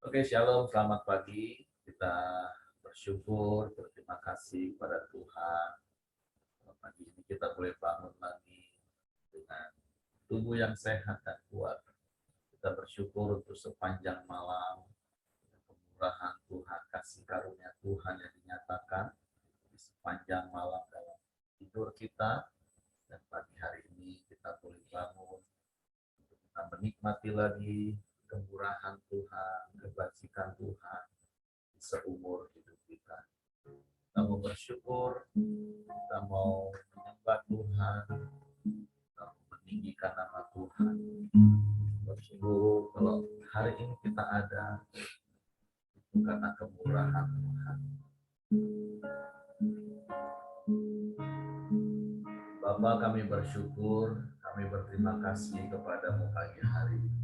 Oke, shalom, selamat pagi. Kita bersyukur, berterima kasih kepada Tuhan. Pagi ini kita boleh bangun lagi dengan tubuh yang sehat dan kuat. Kita bersyukur untuk sepanjang malam, kemurahan Tuhan, kasih karunia Tuhan yang dinyatakan di sepanjang malam dalam tidur kita. Dan pagi hari ini kita boleh bangun untuk kita menikmati lagi kemurahan Tuhan, kebajikan Tuhan seumur hidup kita. Kita mau bersyukur, kita mau menyembah Tuhan, kita mau meninggikan nama Tuhan. Bersyukur kalau hari ini kita ada, itu karena kemurahan Tuhan. Bapa, kami bersyukur, kami berterima kasih kepadamu pagi hari ini.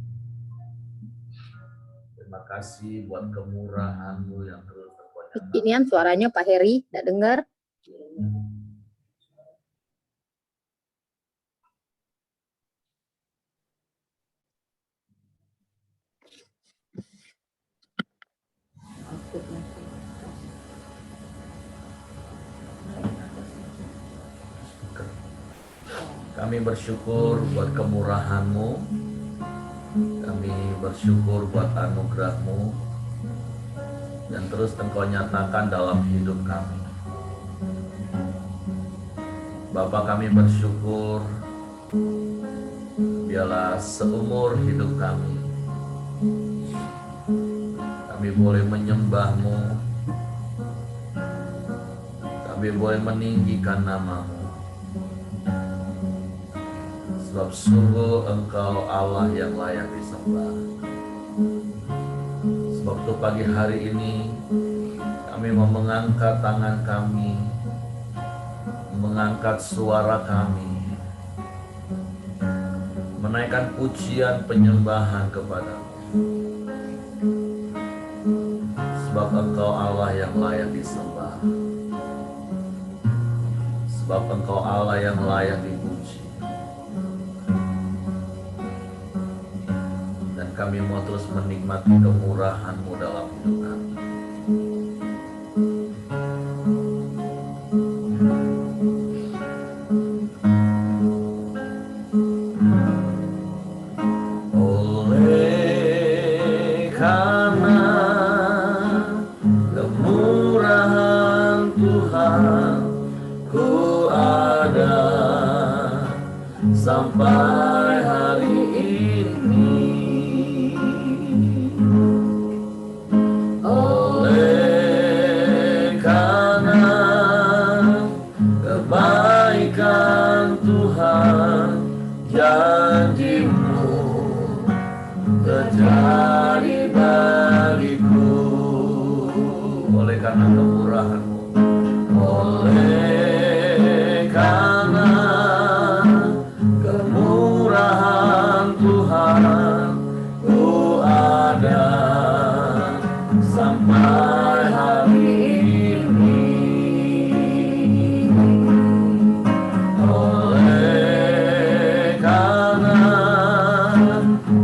Terima kasih buat kemurahan-Mu yang terus berkobar. Inian suaranya Pak Heri, tidak dengar. Kami bersyukur buat kemurahan-Mu. Kami bersyukur buat anugerah-Mu yang terus Engkau nyatakan dalam hidup kami. Bapa, kami bersyukur biarlah seumur hidup kami boleh menyembah-Mu, kami boleh meninggikan nama-Mu. Sebab sungguh Engkau Allah yang layak disembah. Sebab itu pagi hari ini kami mau mengangkat tangan kami, mengangkat suara kami, menaikkan pujian penyembahan kepadamu. Sebab Engkau Allah yang layak disembah. Sebab Engkau Allah yang layak dipuji. Dan kami mau terus menikmati kemurahan-Mu dalam hidup kami. Sampai hari ini, oleh karena kebaikan Tuhan, janji-Mu terjadi bagiku. Oleh karena kemurahan-Mu, oleh karena kemurahan Tuhan, ku ada sampai hari ini. Oleh karena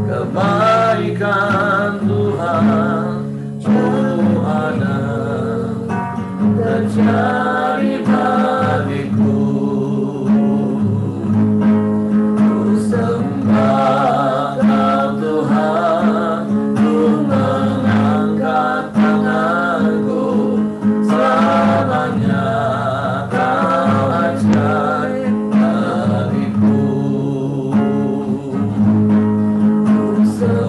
kebaikan Tuhan, ku ada terjadi bagiku. So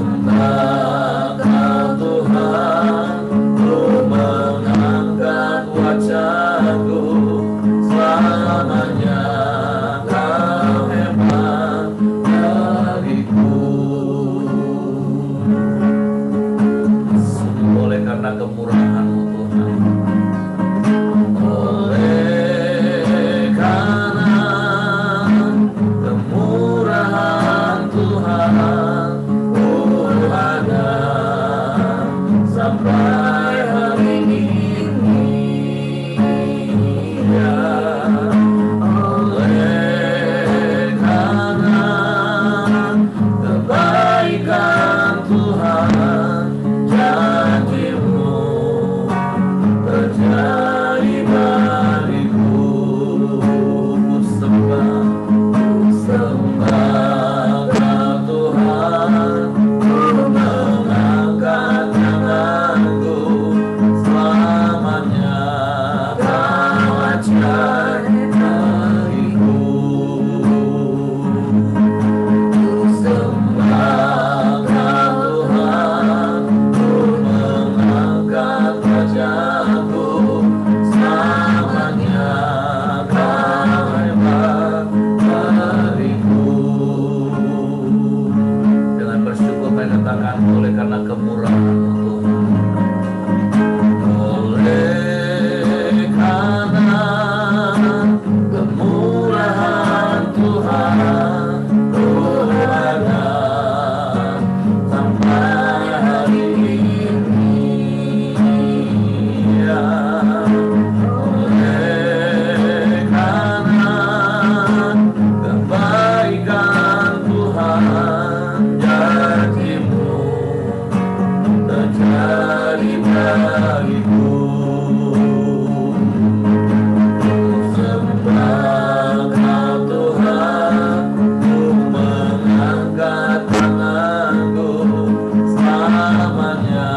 katakan oleh karena kemurahan-Mu Tuhan. Oleh karena kemurahan Tuhan, Ku ada sampai hari ini. Ya, oleh karena kebaikan Tuhan, janji-Mu terjadi bagiku. Sembah Kau Tuhan, ku mengangkat tanganku, selamanya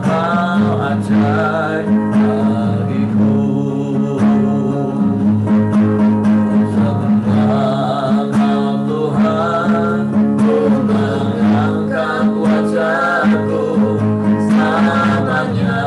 Kau ajaib bagiku. Sembah Kau Tuhan, ku mengangkat wajahku, selamanya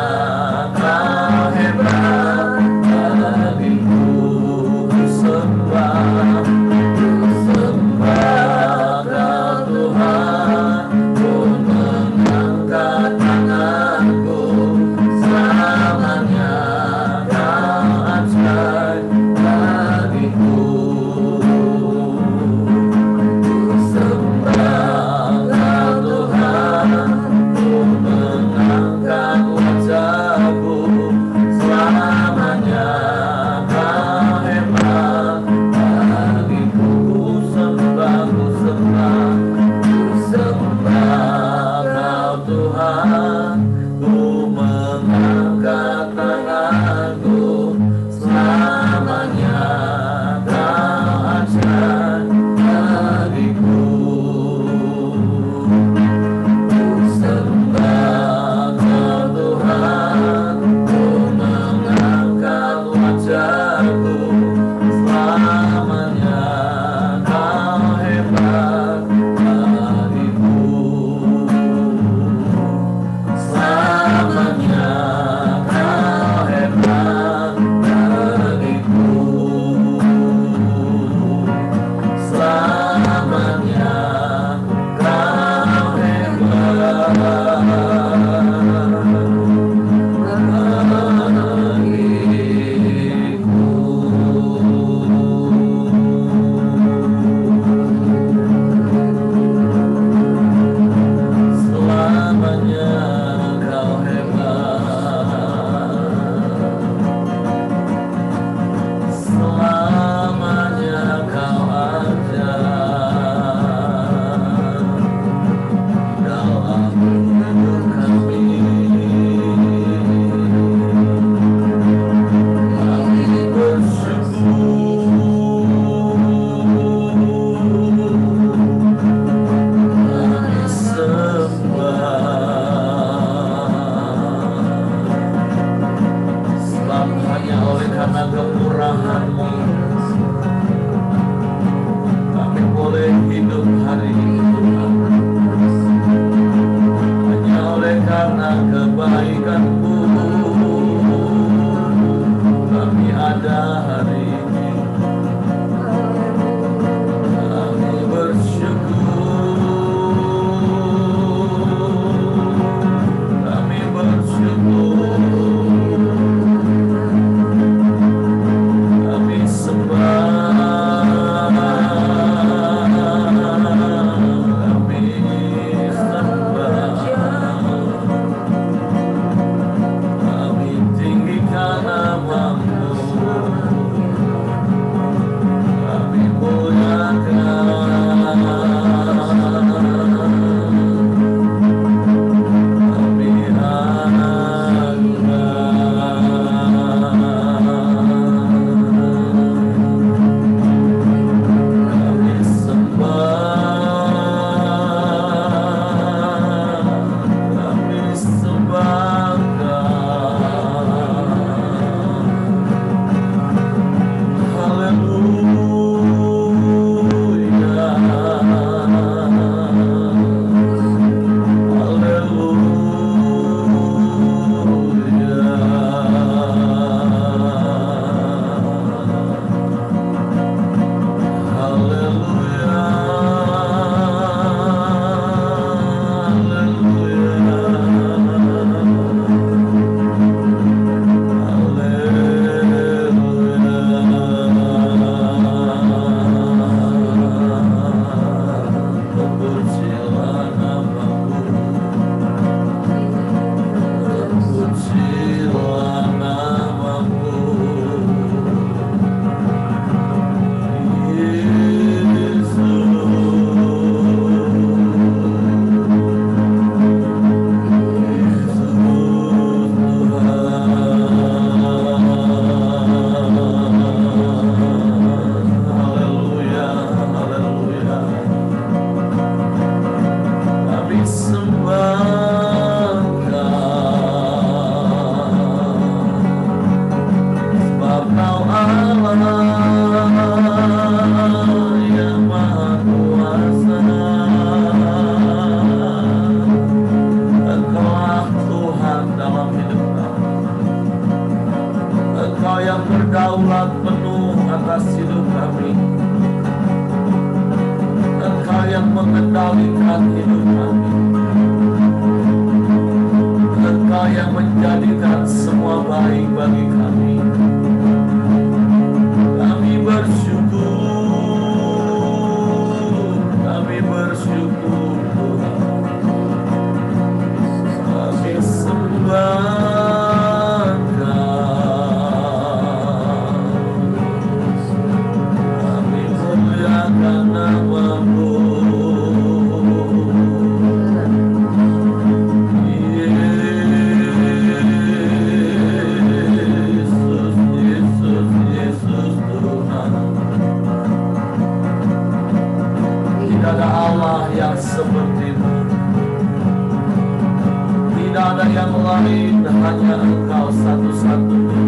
yang lain, hanya Engkau satu-satunya.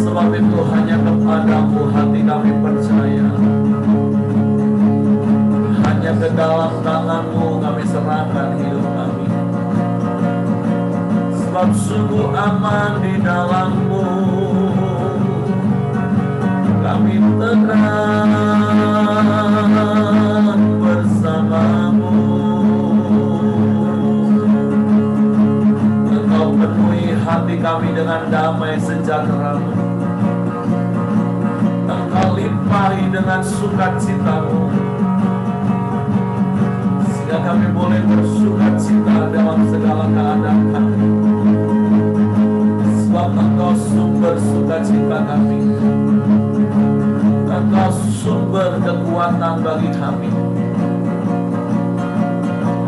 Sebab itu hanya kepadamu hati kami percaya. Hanya ke dalam tangan-Mu kami serahkan hidup kami. Sebab sungguh aman di dalam-Mu. Kami tenang bersama-Mu. Engkau penuhi hati kami dengan damai sejahtera-Mu. Engkau limpahi dengan sukacita-Mu, sehingga kami boleh bersukacita dalam segala keadaan kami. Sebab Engkau sumber sukacita kami. Engkau sumber kekuatan bagi kami.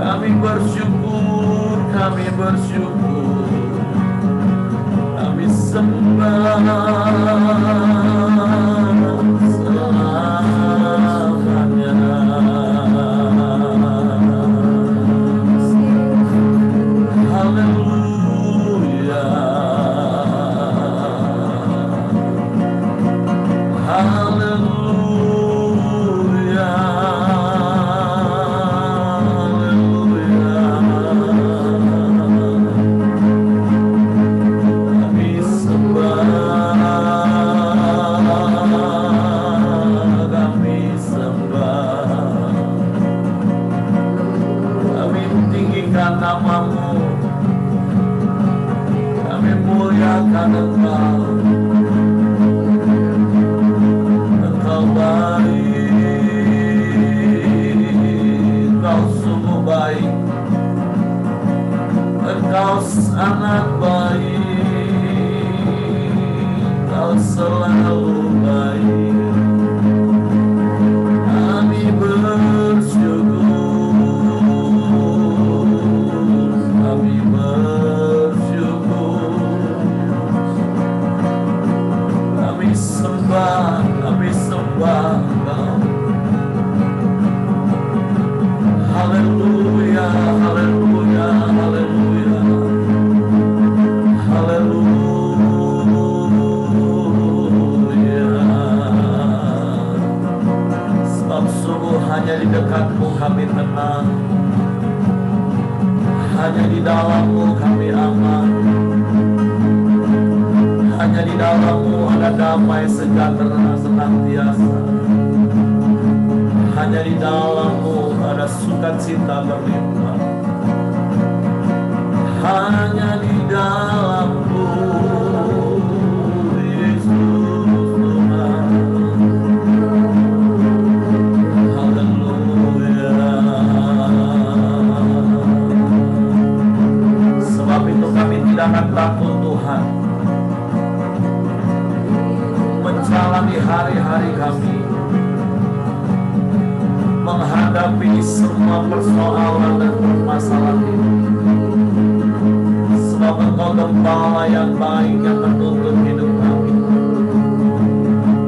Kami bersyukur, kami bersyukur. Kami sembah selamanya. Haleluya. Haleluya. Haleluya. Kami sembah, kami sembah. Kami tinggikan nama-Mu. Kami muliakan Engkau. Engkau baik, Engkau sungguh baik. Engkau sangat baik. Engkau selalu baik. Kami bersyukur, kami bersyukur. Kami sembah Engkau. Haleluya, haleluya, haleluya. Haleluya. Sebab sungguh hanya di dekat-Mu kami tenang. Hanya di dalam-Mu kami aman. Hanya di dalam-Mu ada damai sejahtera senantiasa. Hanya di dalam-Mu ada sukacita berlimpah. Hanya di dalam-Mu, Yesus Tuhan. Haleluya. Sebab itu kami tidak akan takut Tuhan, menjalani hari-hari kami, menghadapi semua persoalan dan permasalahan ini. Sebab Engkau gembala yang baik yang menuntun hidup kami.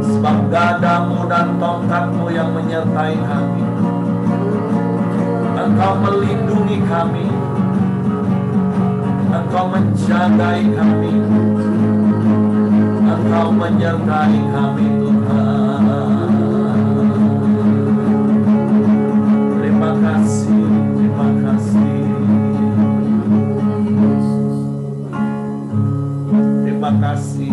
Sebab gadamu dan tongkat-Mu yang menyertai kami. Engkau melindungi kami. Engkau menjagai kami. Engkau menyertai kami Tuhan. Terima kasih, terima kasih. Terima kasih.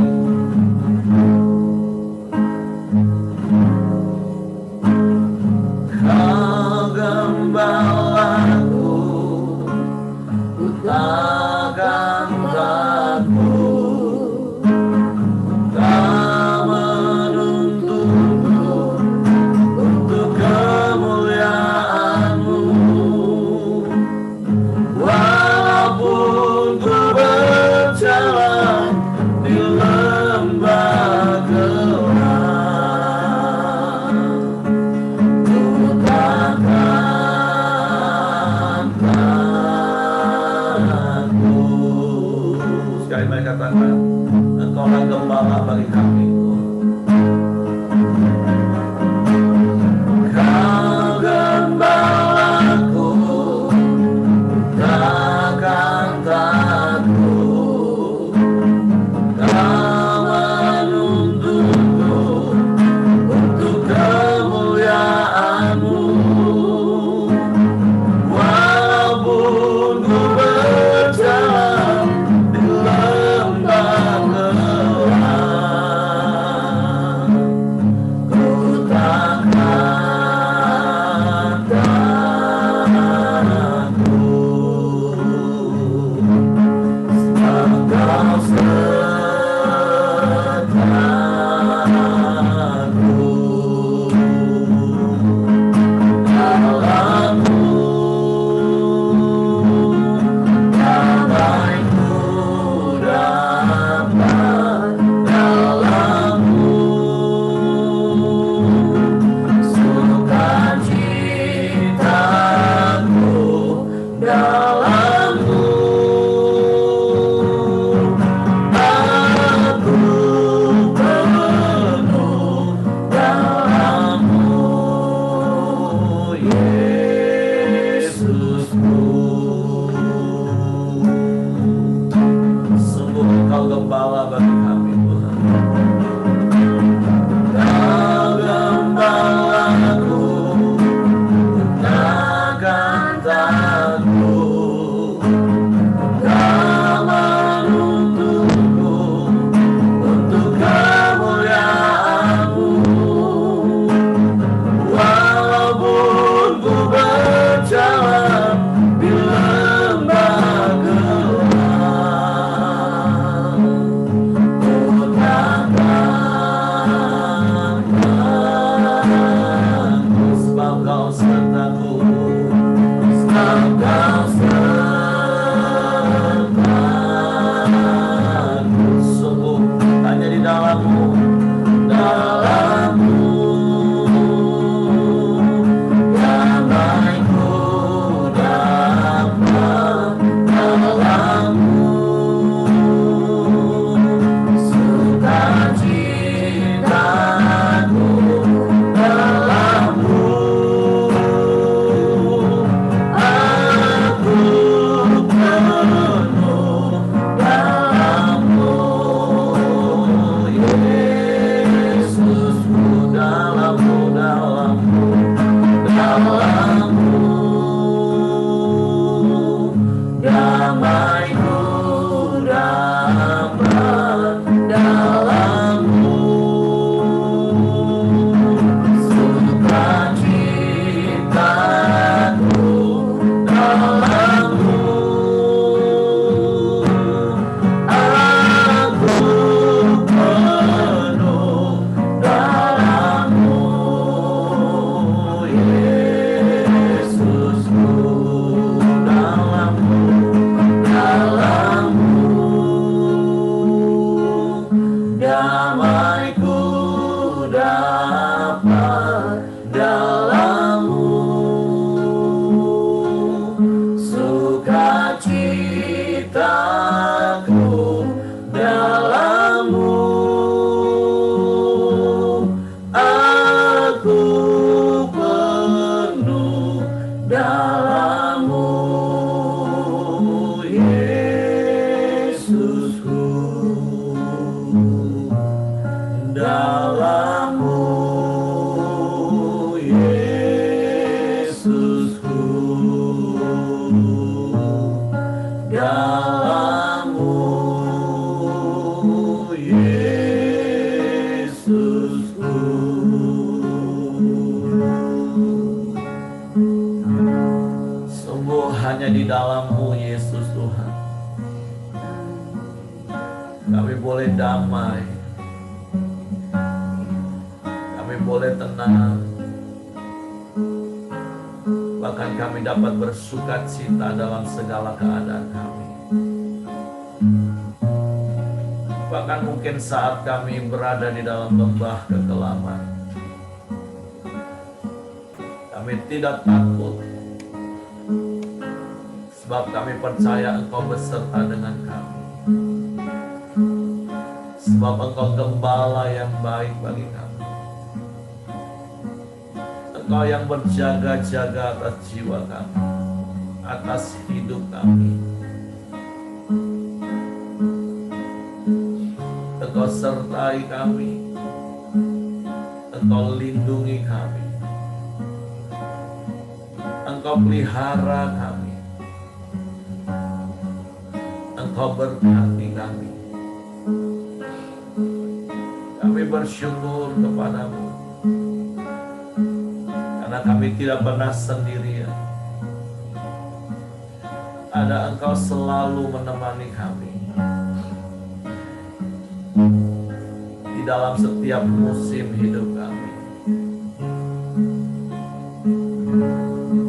Kau gembalaku, ku takkan takut. Kau Engkau sertaku, sungguh hanya di dalam-Mu, dalam-Mu damaiku dapat, dalam-Mu sukacitaku, dalam-Mu aku penuh, dalam-Mu Yesusku, dalam-Mu, dalam-Mu, dalam-Mu damaiku dapat, dalam-Mu sukacitaku, dalam-Mu aku penuh, dalam-Mu Yesusku, dalam-Mu, dalam-Mu damaiku dapat, dalam-Mu sukacitaku, dalam-Mu aku penuh, dalam-Mu Yesusku, dalam-Mu Yesusku, dalam-Mu Yesusku. Sungguh hanya di dalam-Mu Yesus Tuhan kami boleh damai, kami boleh tenang, bahkan kami dapat bersukacita dalam segala keadaan kami. Bahkan mungkin saat kami berada di dalam lembah kekelaman, kami tidak takut, sebab kami percaya Engkau beserta dengan kami. Sebab Engkau gembala yang baik bagi kami. Engkau yang berjaga-jaga atas jiwa kami, atas hidup kami. Engkau sertai kami, Engkau lindungi kami, Engkau pelihara kami, Engkau berkati kami. Kami bersyukur kepadamu, karena kami tidak pernah sendirian. Ada Engkau selalu menemani kami di dalam setiap musim hidup kami.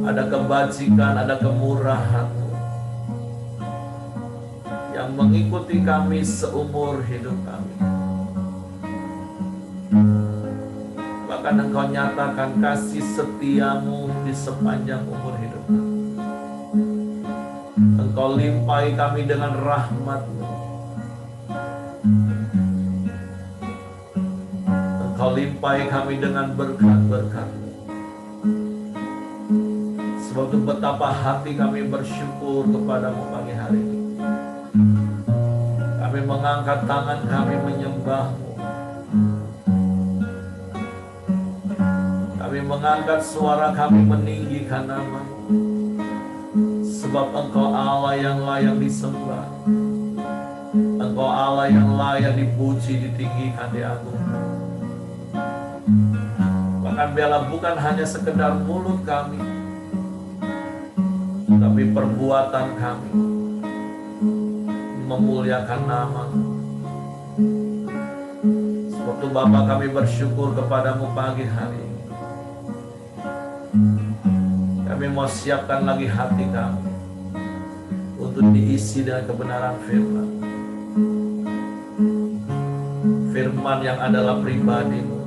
Ada kebajikan, ada kemurahan-Mu yang mengikuti kami seumur hidup kami. Bahkan Engkau nyatakan kasih setia-Mu di sepanjang umur hidup kami. Engkau limpahi kami dengan rahmat-Mu. Engkau limpahi kami dengan berkat-berkat-Mu. Sebab itu betapa hati kami bersyukur kepadamu pagi hari ini. Kami mengangkat tangan kami menyembah-Mu. Kami mengangkat suara kami meninggikan nama-Mu. Sebab Engkau Allah yang layak disembah. Engkau Allah yang layak dipuji, ditinggikan, diagungkan. Bahkan biarlah bukan hanya sekedar mulut kami, tapi perbuatan kami memuliakan nama-Mu. Sebab itu Bapa, kami bersyukur kepadamu pagi hari ini. Kami kami mau siapkan lagi hati kami untuk diisi dengan kebenaran firman. Firman yang adalah pribadi-Mu.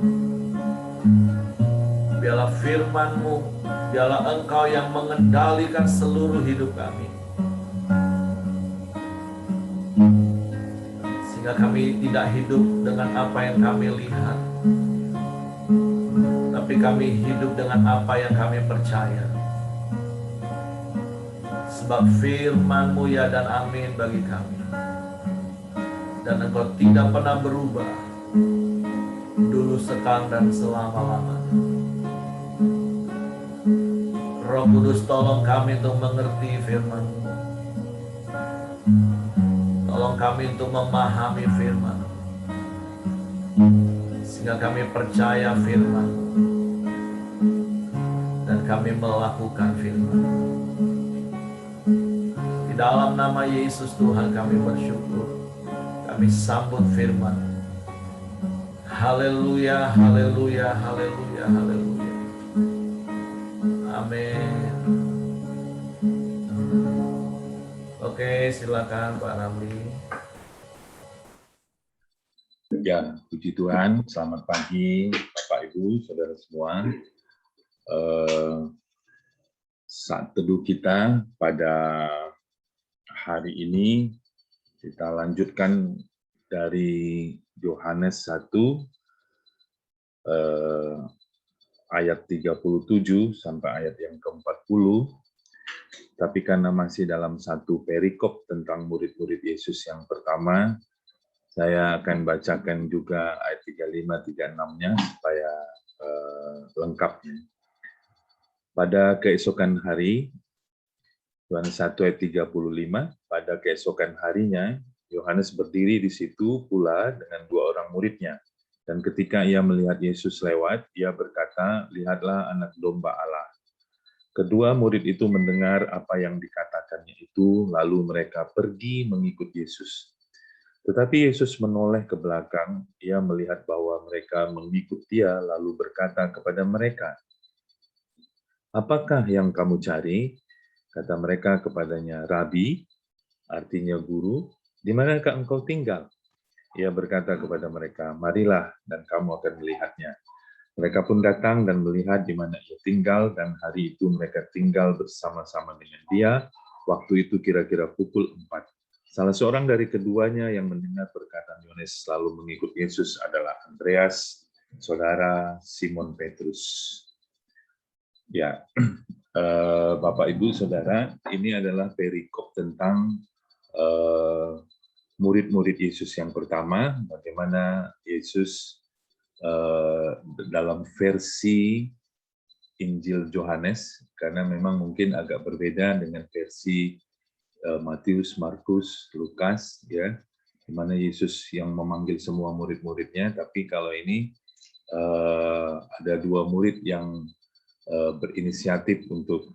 Biarlah firman-Mu, biarlah Engkau yang mengendalikan seluruh hidup kami. Sehingga kami tidak hidup dengan apa yang kami lihat, tapi kami hidup dengan apa yang kami percaya. Sebab firman-Mu ya dan amin bagi kami. Dan Engkau tidak pernah berubah, dulu, sekarang, dan selama-lamanya. Roh Kudus, tolong kami untuk mengerti firman-Mu. Tolong kami untuk memahami firman, sehingga kami percaya firman dan kami melakukan firman. Di dalam nama Yesus Tuhan kami bersyukur. Kami sambut firman. Haleluya, haleluya, haleluya, haleluya. Amin. Oke, silakan Pak Ramli. Ya, puji Tuhan. Selamat pagi, Bapak, Ibu, Saudara semua. Saat teduh kita pada hari ini, kita lanjutkan dari Yohanes 1, ayat 37 sampai ayat yang ke-40. Tapi karena masih dalam satu perikop tentang murid-murid Yesus yang pertama, saya akan bacakan juga ayat 35-36-nya supaya lengkapnya. Pada keesokan hari, Yohanes 1 ayat 35, pada keesokan harinya, Yohanes berdiri di situ pula dengan dua orang muridnya. Dan ketika ia melihat Yesus lewat, ia berkata, "Lihatlah anak domba Allah." Kedua murid itu mendengar apa yang dikatakannya itu, lalu mereka pergi mengikut Yesus. Tetapi Yesus menoleh ke belakang, ia melihat bahwa mereka mengikut dia, lalu berkata kepada mereka, "Apakah yang kamu cari?" Kata mereka kepadanya, "Rabi," artinya guru, "di manakah engkau tinggal?" Ia berkata kepada mereka, "Marilah dan kamu akan melihatnya." Mereka pun datang dan melihat di mana ia tinggal, dan hari itu mereka tinggal bersama-sama dengan dia. Waktu itu kira-kira pukul 4. Salah seorang dari keduanya yang mendengar perkataan Yohanes lalu mengikut Yesus adalah Andreas, saudara Simon Petrus. Ya, Bapak, Ibu, Saudara, ini adalah perikop tentang murid-murid Yesus yang pertama, bagaimana Yesus dalam versi Injil Yohanes, karena memang mungkin agak berbeda dengan versi Matius, Markus, Lukas, ya, di mana Yesus yang memanggil semua murid-muridnya, tapi kalau ini ada dua murid yang berinisiatif untuk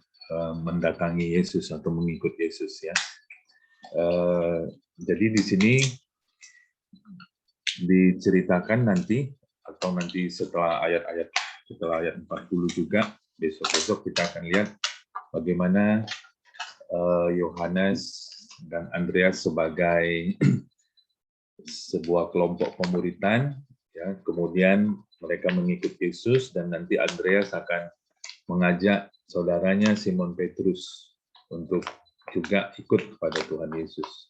mendatangi Yesus atau mengikut Yesus, ya. Jadi di sini diceritakan nanti, atau nanti setelah ayat 40 juga, besok-besok kita akan lihat bagaimana Yohanes dan Andreas sebagai sebuah kelompok pemuritan, ya, kemudian mereka mengikut Yesus, dan nanti Andreas akan mengajak saudaranya Simon Petrus untuk juga ikut kepada Tuhan Yesus.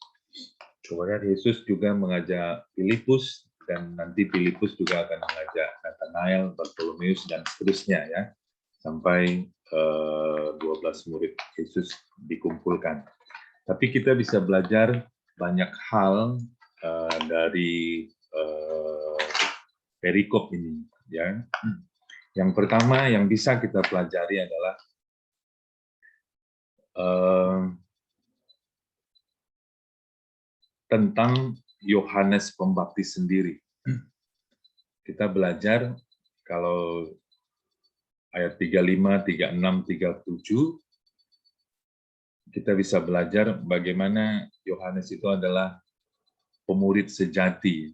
Kemudian Yesus juga mengajak Filipus, dan nanti Filipus juga akan mengajak Nathanael, Bartolomeus, dan seterusnya, ya, sampai 12 murid Yesus dikumpulkan. Tapi kita bisa belajar banyak hal dari perikop ini, ya. Yang pertama yang bisa kita pelajari adalah tentang Yohanes Pembaptis sendiri. Kita belajar kalau ayat 35, 36, 37, kita bisa belajar bagaimana Yohanes itu adalah pemurid sejati,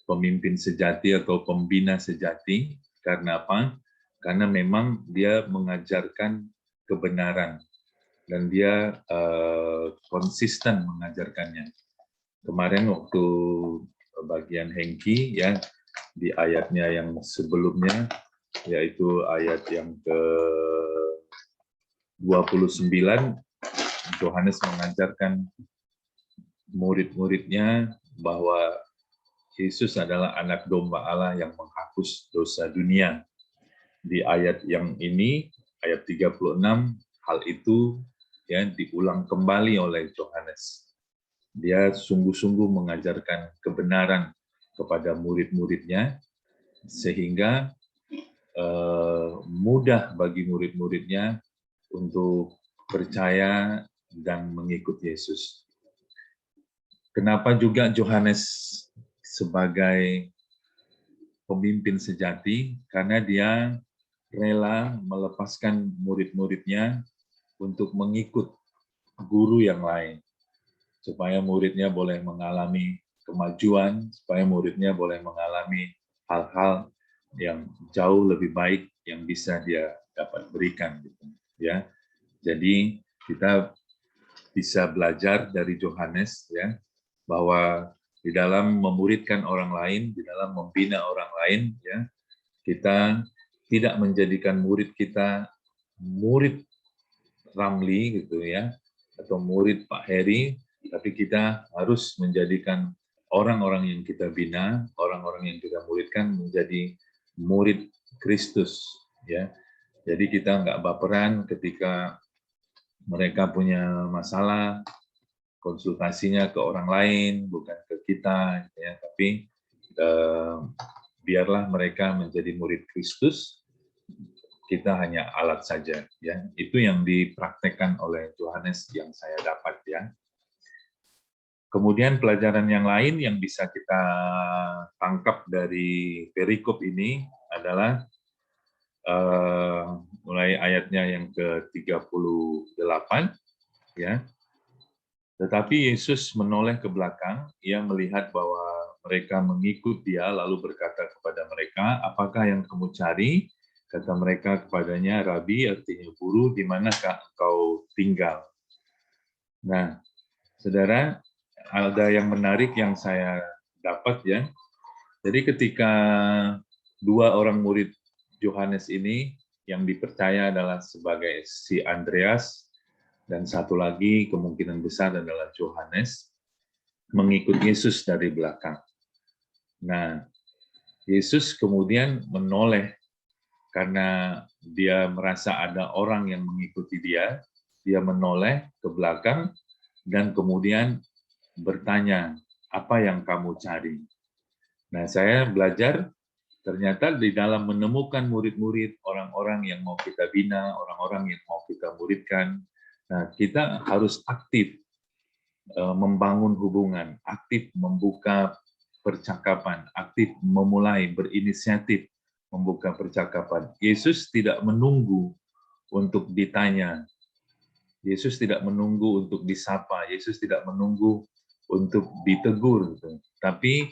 pemimpin sejati atau pembina sejati. Karena apa? Karena memang dia mengajarkan kebenaran, dan dia konsisten mengajarkannya. Kemarin waktu bagian Hengki ya, di ayatnya yang sebelumnya, yaitu ayat yang ke-29, Yohanes mengajarkan murid-muridnya bahwa Yesus adalah anak domba Allah yang menghapus dosa dunia. Di ayat yang ini, ayat 36, hal itu ya diulang kembali oleh Yohanes. Dia sungguh-sungguh mengajarkan kebenaran kepada murid-muridnya, sehingga mudah bagi murid-muridnya untuk percaya dan mengikut Yesus. Kenapa juga Yohanes sebagai pemimpin sejati? Karena dia rela melepaskan murid-muridnya untuk mengikut guru yang lain, supaya muridnya boleh mengalami kemajuan, supaya muridnya boleh mengalami hal-hal yang jauh lebih baik yang bisa dia dapat berikan, gitu ya. Jadi kita bisa belajar dari Yohanes ya, bahwa di dalam memuridkan orang lain, di dalam membina orang lain ya, kita tidak menjadikan murid kita murid Ramli gitu ya, atau murid Pak Heri, tapi kita harus menjadikan orang-orang yang kita bina, orang-orang yang kita muridkan menjadi murid Kristus ya. Jadi kita nggak baperan ketika mereka punya masalah, konsultasinya ke orang lain, bukan ke kita ya, tapi biarlah mereka menjadi murid Kristus, kita hanya alat saja ya. Itu yang dipraktekkan oleh Yohanes yang saya dapat ya. Kemudian pelajaran yang lain yang bisa kita tangkap dari perikop ini adalah mulai ayatnya yang ke-38 ya. Tetapi Yesus menoleh ke belakang, ia melihat bahwa mereka mengikut dia, lalu berkata kepada mereka, "Apakah yang kamu cari?" Kata mereka kepadanya, "Rabi," artinya guru, "di manakah engkau tinggal?" Nah, saudara, ada yang menarik yang saya dapat ya. Jadi ketika dua orang murid Yohanes ini yang dipercaya adalah sebagai si Andreas, dan satu lagi kemungkinan besar adalah Yohanes, mengikut Yesus dari belakang. Nah, Yesus kemudian menoleh karena dia merasa ada orang yang mengikuti dia menoleh ke belakang dan kemudian bertanya, "Apa yang kamu cari?" Nah, saya belajar ternyata di dalam menemukan murid-murid, orang-orang yang mau kita bina, orang-orang yang mau kita muridkan, nah kita harus aktif membangun hubungan, aktif membuka percakapan, aktif memulai berinisiatif membuka percakapan. Yesus tidak menunggu untuk ditanya, Yesus tidak menunggu untuk disapa, Yesus tidak menunggu untuk ditegur, gitu. Tapi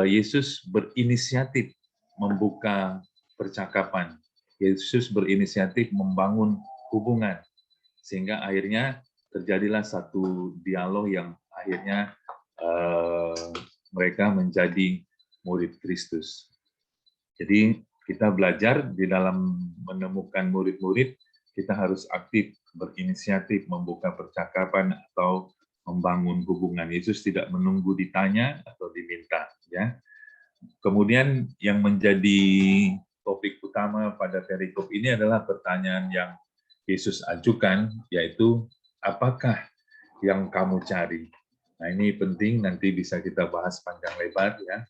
Yesus berinisiatif membuka percakapan. Yesus berinisiatif membangun hubungan, sehingga akhirnya terjadilah satu dialog yang akhirnya mereka menjadi murid Kristus. Jadi kita belajar di dalam menemukan murid-murid, kita harus aktif berinisiatif membuka percakapan atau membangun hubungan. Yesus tidak menunggu ditanya atau diminta ya. Kemudian yang menjadi topik utama pada perikop ini adalah pertanyaan yang Yesus ajukan, yaitu apakah yang kamu cari? Nah, ini penting, nanti bisa kita bahas panjang lebar ya.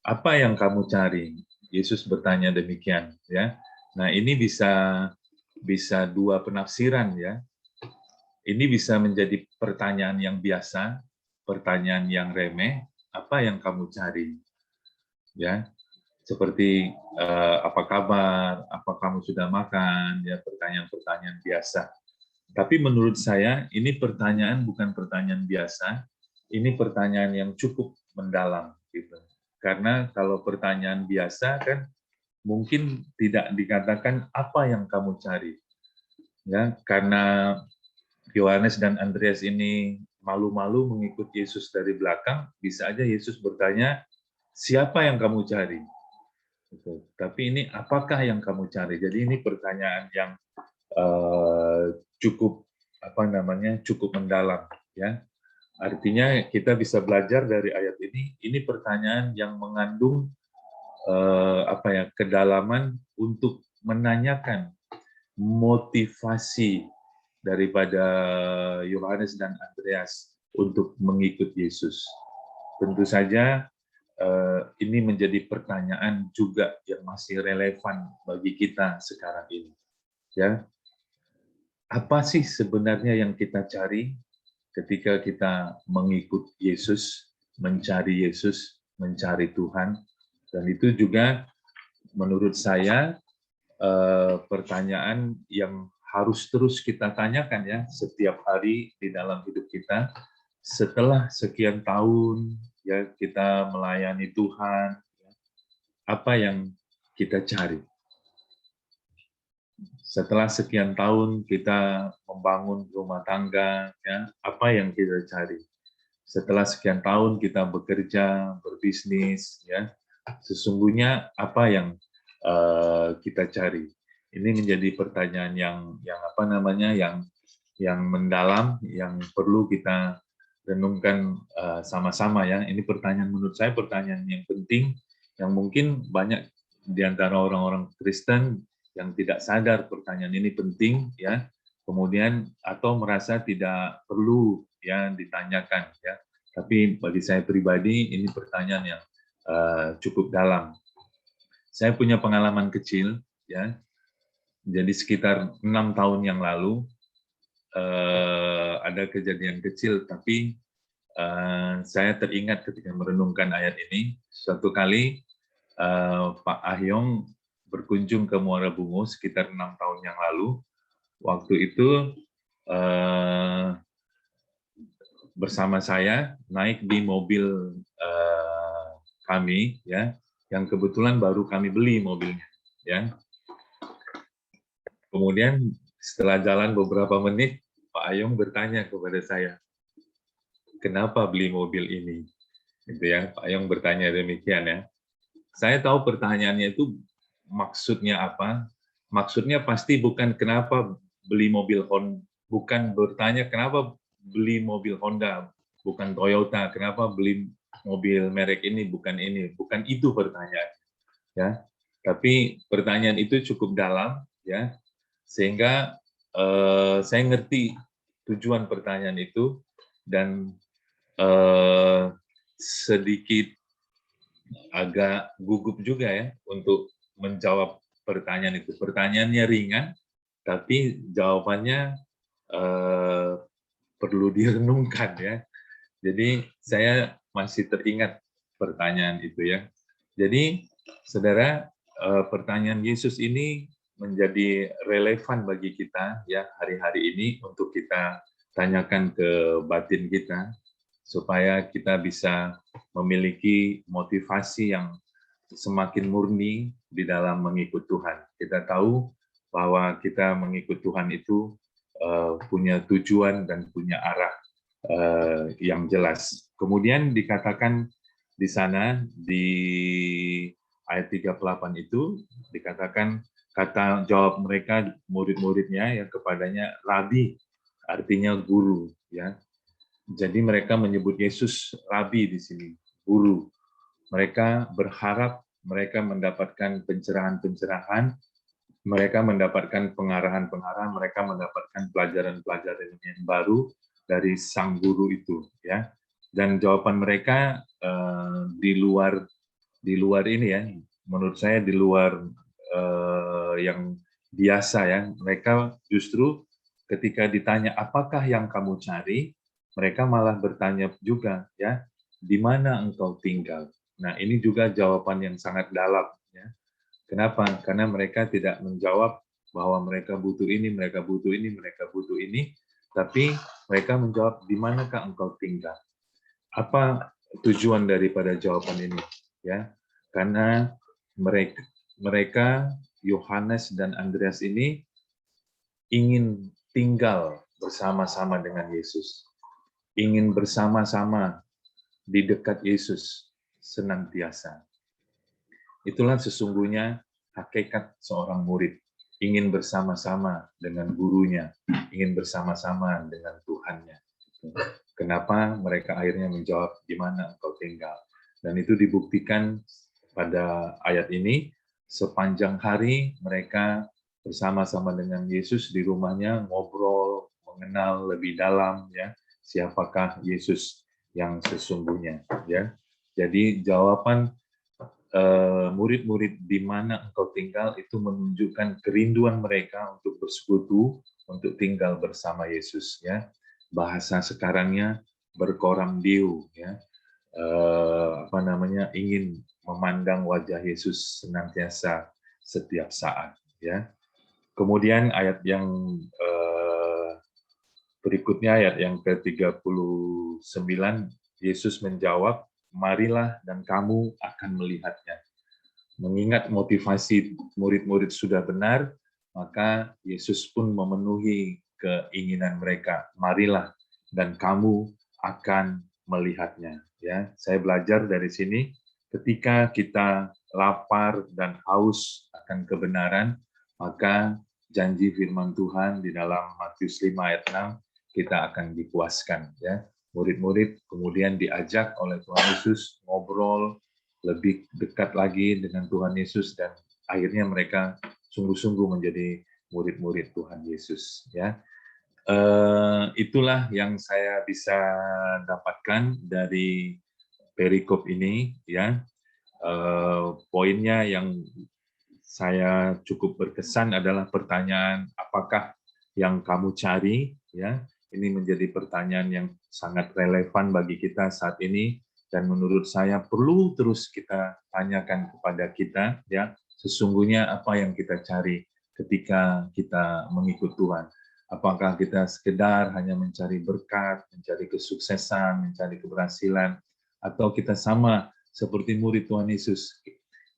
Apa yang kamu cari? Yesus bertanya demikian ya. Nah, ini bisa dua penafsiran ya. Ini bisa menjadi pertanyaan yang biasa, pertanyaan yang remeh, apa yang kamu cari? Ya, seperti apa kabar, apa kamu sudah makan, ya pertanyaan-pertanyaan biasa. Tapi menurut saya ini pertanyaan bukan pertanyaan biasa, ini pertanyaan yang cukup mendalam gitu. Karena kalau pertanyaan biasa kan mungkin tidak dikatakan apa yang kamu cari. Ya, karena Yohanes dan Andreas ini malu-malu mengikut Yesus dari belakang, bisa aja Yesus bertanya, siapa yang kamu cari? Gitu. Tapi ini apakah yang kamu cari? Jadi ini pertanyaan yang cukup cukup mendalam, ya. Artinya kita bisa belajar dari ayat ini. Ini pertanyaan yang mengandung kedalaman untuk menanyakan motivasi daripada Yohanes dan Andreas untuk mengikut Yesus. Tentu saja ini menjadi pertanyaan juga yang masih relevan bagi kita sekarang ini. Ya, apa sih sebenarnya yang kita cari ketika kita mengikut Yesus, mencari Yesus, mencari Tuhan? Dan itu juga menurut saya pertanyaan yang harus terus kita tanyakan ya setiap hari di dalam hidup kita. Setelah sekian tahun ya kita melayani Tuhan, apa yang kita cari? Setelah sekian tahun kita membangun rumah tangga, ya, apa yang kita cari? Setelah sekian tahun kita bekerja, berbisnis, ya, sesungguhnya apa yang kita cari? Ini menjadi pertanyaan yang mendalam, yang perlu kita renungkan sama-sama ya. Ini pertanyaan menurut saya pertanyaan yang penting, yang mungkin banyak di antara orang-orang Kristen yang tidak sadar pertanyaan ini penting ya, kemudian atau merasa tidak perlu ya ditanyakan ya. Tapi bagi saya pribadi ini pertanyaan yang cukup dalam. Saya punya pengalaman kecil ya. Jadi sekitar 6 tahun yang lalu ada kejadian kecil, tapi saya teringat ketika merenungkan ayat ini. Suatu kali Pak Ahyong berkunjung ke Muara Bungo sekitar 6 tahun yang lalu. Waktu itu bersama saya naik di mobil kami, ya, yang kebetulan baru kami beli mobilnya, ya. Kemudian setelah jalan beberapa menit, Pak Ayong bertanya kepada saya, kenapa beli mobil ini? Gitu ya, Pak Ayong bertanya demikian ya. Saya tahu pertanyaannya itu maksudnya apa. Maksudnya pasti bukan kenapa beli mobil Honda, bukan bertanya kenapa beli mobil Honda, bukan Toyota, kenapa beli mobil merek ini, bukan itu pertanyaan. Ya, tapi pertanyaan itu cukup dalam, ya, sehingga saya ngerti tujuan pertanyaan itu dan sedikit agak gugup juga ya untuk menjawab pertanyaan itu. Pertanyaannya ringan, tapi jawabannya perlu direnungkan ya. Jadi saya masih teringat pertanyaan itu ya. Jadi saudara, pertanyaan Yesus ini menjadi relevan bagi kita ya hari-hari ini untuk kita tanyakan ke batin kita supaya kita bisa memiliki motivasi yang semakin murni di dalam mengikut Tuhan. Kita tahu bahwa kita mengikut Tuhan itu punya tujuan dan punya arah yang jelas. Kemudian dikatakan di sana di ayat 38 itu dikatakan kata jawab mereka murid-muridnya yang kepadanya Rabi, artinya guru ya. Jadi mereka menyebut Yesus Rabi di sini, guru. Mereka berharap mereka mendapatkan pencerahan-pencerahan, mereka mendapatkan pengarahan-pengarahan, mereka mendapatkan pelajaran-pelajaran yang baru dari sang guru itu, ya. Dan jawaban mereka di luar ini ya, menurut saya di luar yang biasa ya. Mereka justru ketika ditanya apakah yang kamu cari, mereka malah bertanya juga ya, di mana engkau tinggal? Nah, ini juga jawaban yang sangat dalam ya. Kenapa? Karena mereka tidak menjawab bahwa mereka butuh ini, mereka butuh ini, mereka butuh ini, tapi mereka menjawab di manakah engkau tinggal? Apa tujuan daripada jawaban ini? Ya, karena mereka Yohanes dan Andreas ini ingin tinggal bersama-sama dengan Yesus, ingin bersama-sama di dekat Yesus senantiasa. Itulah sesungguhnya hakikat seorang murid, ingin bersama-sama dengan gurunya, ingin bersama-sama dengan Tuhannya. Kenapa mereka akhirnya menjawab, di mana engkau tinggal? Dan itu dibuktikan pada ayat ini, sepanjang hari mereka bersama-sama dengan Yesus di rumahnya, ngobrol, mengenal lebih dalam, ya, siapakah Yesus yang sesungguhnya, ya. Jadi jawaban murid-murid di mana engkau tinggal itu menunjukkan kerinduan mereka untuk bersekutu, untuk tinggal bersama Yesus, ya. Bahasa sekarangnya berkoram diu, ya. Ingin memandang wajah Yesus senantiasa setiap saat, ya. Kemudian ayat yang berikutnya, ayat yang ke-39, Yesus menjawab, marilah dan kamu akan melihatnya. Mengingat motivasi murid-murid sudah benar, maka Yesus pun memenuhi keinginan mereka. Marilah dan kamu akan melihatnya. Ya, saya belajar dari sini, ketika kita lapar dan haus akan kebenaran, maka janji firman Tuhan di dalam Matius 5 ayat 6, kita akan dipuaskan. Ya, murid-murid kemudian diajak oleh Tuhan Yesus ngobrol lebih dekat lagi dengan Tuhan Yesus, dan akhirnya mereka sungguh-sungguh menjadi murid-murid Tuhan Yesus. Ya, itulah yang saya bisa dapatkan dari perikop ini. Ya, poinnya yang saya cukup berkesan adalah pertanyaan, apakah yang kamu cari? Ya, ini menjadi pertanyaan yang sangat relevan bagi kita saat ini, dan menurut saya perlu terus kita tanyakan kepada kita, ya, sesungguhnya apa yang kita cari ketika kita mengikut Tuhan. Apakah kita sekedar hanya mencari berkat, mencari kesuksesan, mencari keberhasilan, atau kita sama seperti murid Tuhan Yesus,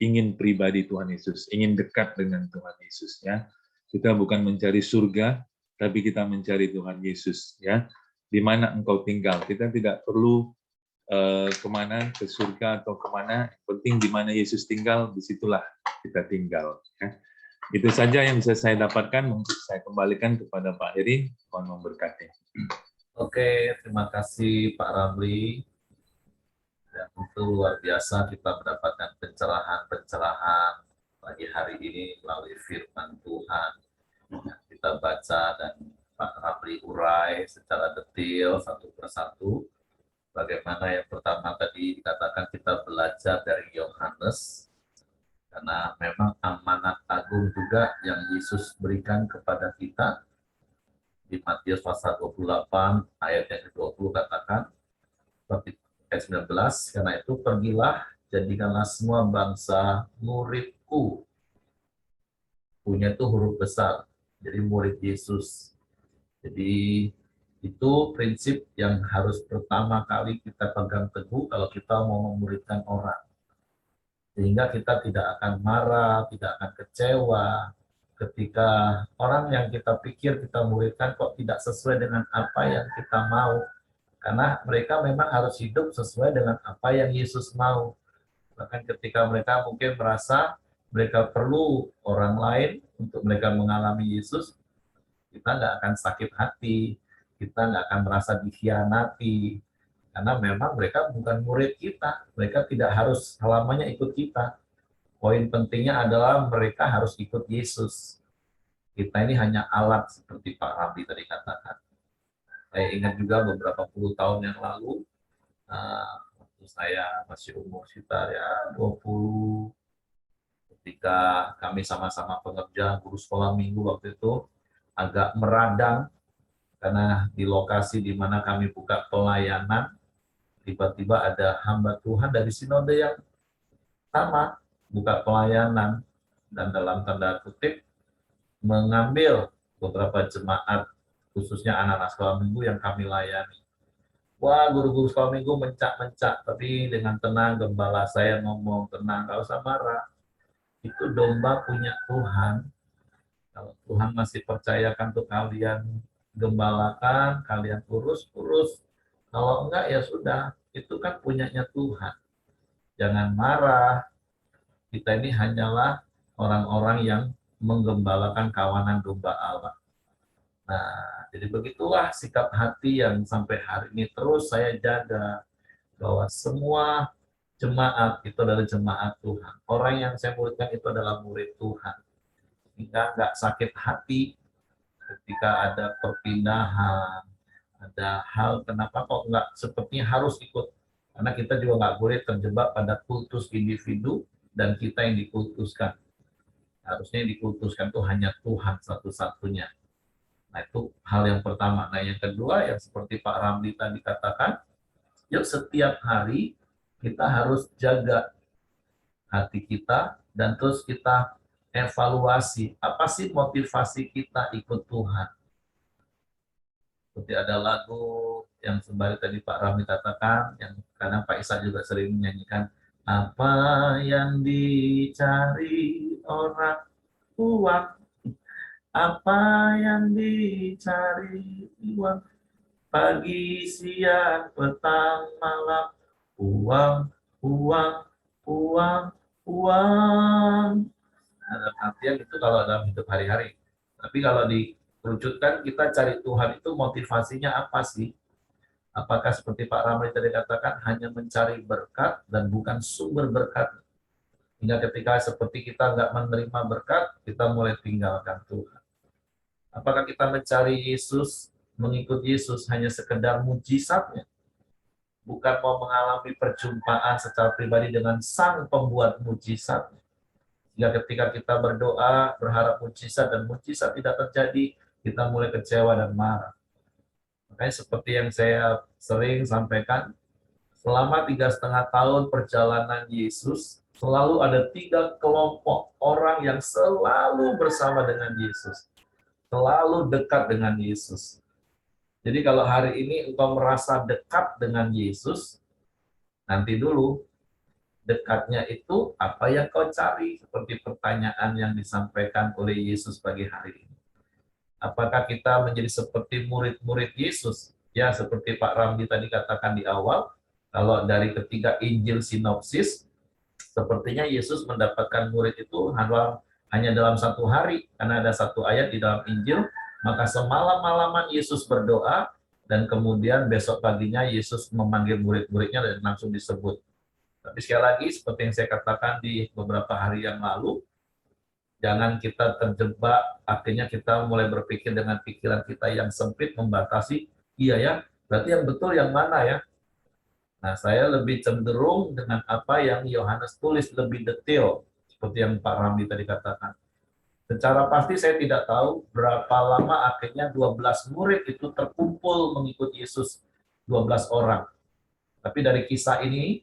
ingin pribadi Tuhan Yesus, ingin dekat dengan Tuhan Yesus, ya. Kita bukan mencari surga, tapi kita mencari Tuhan Yesus, ya. Di mana engkau tinggal, kita tidak perlu kemana, ke surga atau kemana, yang penting di mana Yesus tinggal, disitulah kita tinggal. Ya. Itu saja yang bisa saya dapatkan, mungkin saya kembalikan kepada Pak Heri, mohon memberkati. Oke, terima kasih Pak Ramli. Dan itu luar biasa kita mendapatkan pencerahan-pencerahan pagi hari ini melalui firman Tuhan yang kita baca, dan Pak Ramli urai secara detail satu persatu. Bagaimana yang pertama tadi dikatakan kita belajar dari Yohanes, karena memang amanat agung juga yang Yesus berikan kepada kita. Di Matius pasal 28 ayat yang ke-20 katakan, seperti ayat 19, karena itu pergilah, jadikanlah semua bangsa muridku. Punya itu huruf besar, jadi murid Yesus. Jadi itu prinsip yang harus pertama kali kita pegang teguh kalau kita mau memuridkan orang. Sehingga kita tidak akan marah, tidak akan kecewa ketika orang yang kita pikir kita muridkan kok tidak sesuai dengan apa yang kita mau. Karena mereka memang harus hidup sesuai dengan apa yang Yesus mau. Bahkan ketika mereka mungkin merasa mereka perlu orang lain untuk mereka mengalami Yesus, kita nggak akan sakit hati, kita nggak akan merasa dikhianati, karena memang mereka bukan murid kita, mereka tidak harus selamanya ikut kita. Poin pentingnya adalah mereka harus ikut Yesus. Kita ini hanya alat, seperti Pak Ramli tadi katakan. Saya ingat juga beberapa puluh tahun yang lalu, waktu saya masih umur sekitar ya 20, ketika kami sama-sama pengerja guru sekolah minggu waktu itu, agak meradang karena di lokasi di mana kami buka pelayanan, tiba-tiba ada hamba Tuhan dari sinode yang sama buka pelayanan, dan dalam tanda kutip mengambil beberapa jemaat, khususnya anak-anak sekolah minggu yang kami layani. Wah, guru-guru sekolah minggu mencak-mencak, tapi dengan tenang gembala saya ngomong, tenang, gak usah marah. Itu domba punya Tuhan. Kalau Tuhan masih percayakan untuk kalian gembalakan, kalian urus. Kalau enggak ya sudah, itu kan punyanya Tuhan. Jangan marah, kita ini hanyalah orang-orang yang menggembalakan kawanan domba Allah. Nah, jadi begitulah sikap hati yang sampai hari ini terus saya jaga, bahwa semua jemaat itu adalah jemaat Tuhan. Orang yang saya muridkan itu adalah murid Tuhan. Hingga nggak sakit hati ketika ada perpindahan, ada hal kenapa kok nggak sepertinya harus ikut. Karena kita juga nggak boleh terjebak pada kultus individu dan kita yang dikultuskan. Harusnya yang dikultuskan itu hanya Tuhan satu-satunya. Nah, itu hal yang pertama. Nah, yang kedua, yang seperti Pak Ramli tadi katakan, yuk setiap hari kita harus jaga hati kita dan terus kita evaluasi apa sih motivasi kita ikut Tuhan. Seperti ada lagu yang sembari tadi Pak Ramli katakan, yang kadang Pak Isa juga sering menyanyikan, apa yang dicari orang, uang. Apa yang dicari uang, pagi, siang, petang, malam, uang, uang, uang, uang. Nah, dalam artian itu kalau dalam hidup hari-hari. Tapi kalau dikerucutkan, kita cari Tuhan itu motivasinya apa sih? Apakah seperti Pak Ramli tadi katakan, hanya mencari berkat dan bukan sumber berkat? Hingga ketika seperti kita nggak menerima berkat, kita mulai tinggalkan Tuhan. Apakah kita mencari Yesus, mengikut Yesus hanya sekedar mujizatnya? Bukan mau mengalami perjumpaan secara pribadi dengan sang pembuat mujizat. Sehingga ketika kita berdoa, berharap mujizat dan mujizat tidak terjadi, kita mulai kecewa dan marah. Makanya seperti yang saya sering sampaikan, selama 3,5 tahun perjalanan Yesus, selalu ada 3 kelompok orang yang selalu bersama dengan Yesus. Selalu dekat dengan Yesus. Jadi kalau hari ini engkau merasa dekat dengan Yesus, nanti dulu dekatnya itu apa yang kau cari, seperti pertanyaan yang disampaikan oleh Yesus pagi hari ini. Apakah kita menjadi seperti murid-murid Yesus? Ya, seperti Pak Ramli tadi katakan di awal, kalau dari ketiga Injil sinopsis, sepertinya Yesus mendapatkan murid itu hanya dalam 1 hari, karena ada 1 ayat di dalam Injil, maka semalam-malaman Yesus berdoa, dan kemudian besok paginya Yesus memanggil murid-muridnya dan langsung disebut. Tapi sekali lagi, seperti yang saya katakan di beberapa hari yang lalu, jangan kita terjebak, akhirnya kita mulai berpikir dengan pikiran kita yang sempit, membatasi, iya ya, berarti yang betul yang mana ya? Nah, saya lebih cenderung dengan apa yang Yohanes tulis lebih detail, seperti yang Pak Ramli tadi katakan. Secara pasti saya tidak tahu berapa lama akhirnya 12 murid itu terkumpul mengikut Yesus, 12 orang. Tapi dari kisah ini,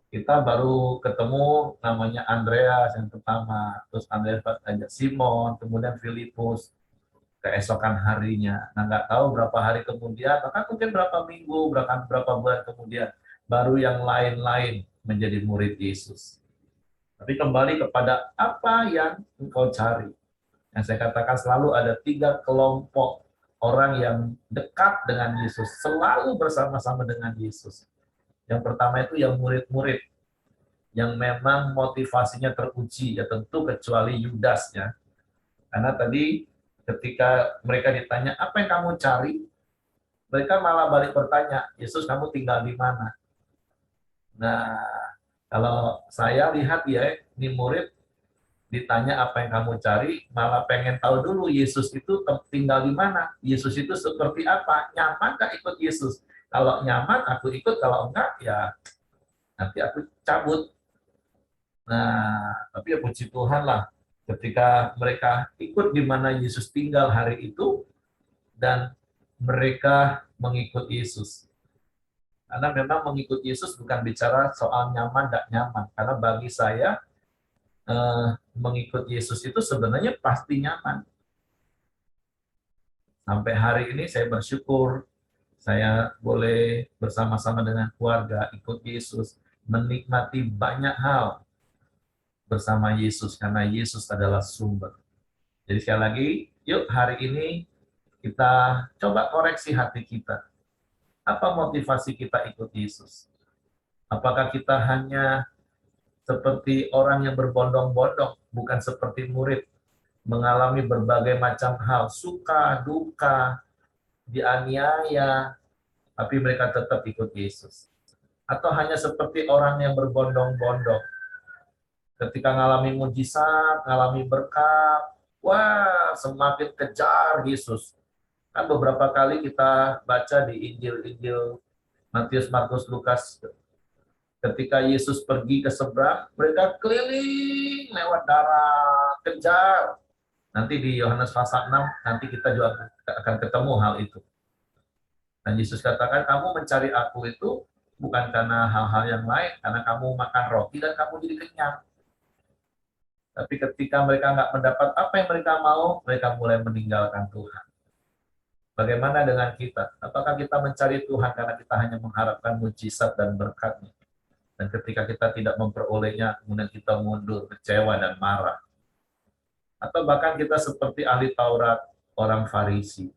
kita baru ketemu namanya Andreas yang pertama, terus Andreas ajak Simon, kemudian Filipus, keesokan harinya. Nah, nggak tahu berapa hari kemudian, bahkan mungkin berapa minggu, berapa bulan kemudian, baru yang lain-lain menjadi murid Yesus. Tapi kembali kepada apa yang engkau cari. Yang saya katakan selalu ada 3 kelompok orang yang dekat dengan Yesus, selalu bersama-sama dengan Yesus. Yang pertama itu yang murid-murid, yang memang motivasinya teruji, ya tentu kecuali Yudas ya. Karena tadi ketika mereka ditanya, apa yang kamu cari? Mereka malah balik bertanya, Yesus kamu tinggal di mana? Nah, kalau saya lihat ya, ini murid ditanya apa yang kamu cari, malah pengen tahu dulu Yesus itu tinggal di mana, Yesus itu seperti apa, nyaman nggak ikut Yesus? Kalau nyaman aku ikut, kalau enggak ya nanti aku cabut. Nah, tapi ya puji Tuhan lah, ketika mereka ikut di mana Yesus tinggal hari itu dan mereka mengikut Yesus. Karena memang mengikut Yesus bukan bicara soal nyaman tidak nyaman, karena bagi saya mengikut Yesus itu sebenarnya pasti nyaman. Sampai hari ini saya bersyukur saya boleh bersama-sama dengan keluarga ikut Yesus, menikmati banyak hal bersama Yesus karena Yesus adalah sumber. Jadi sekali lagi, yuk hari ini kita coba koreksi hati kita. Apa motivasi kita ikut Yesus? Apakah kita hanya seperti orang yang berbondong-bondong, bukan seperti murid, mengalami berbagai macam hal, suka, duka, dianiaya, tapi mereka tetap ikut Yesus? Atau hanya seperti orang yang berbondong-bondong, ketika mengalami mujizat, mengalami berkat, wah semakin kejar Yesus. Kan beberapa kali kita baca di Injil-Injil Matius, Markus, Lukas, ketika Yesus pergi ke seberang, mereka keliling lewat darat, kejar. Nanti di Yohanes pasal 6, nanti kita juga akan ketemu hal itu. Dan Yesus katakan, kamu mencari aku itu bukan karena hal-hal yang lain, karena kamu makan roti dan kamu jadi kenyang. Tapi ketika mereka nggak mendapat apa yang mereka mau, mereka mulai meninggalkan Tuhan. Bagaimana dengan kita? Apakah kita mencari Tuhan karena kita hanya mengharapkan mujizat dan berkat-Nya? Dan ketika kita tidak memperolehnya, kemudian kita mundur, kecewa, dan marah. Atau bahkan kita seperti ahli Taurat, orang Farisi,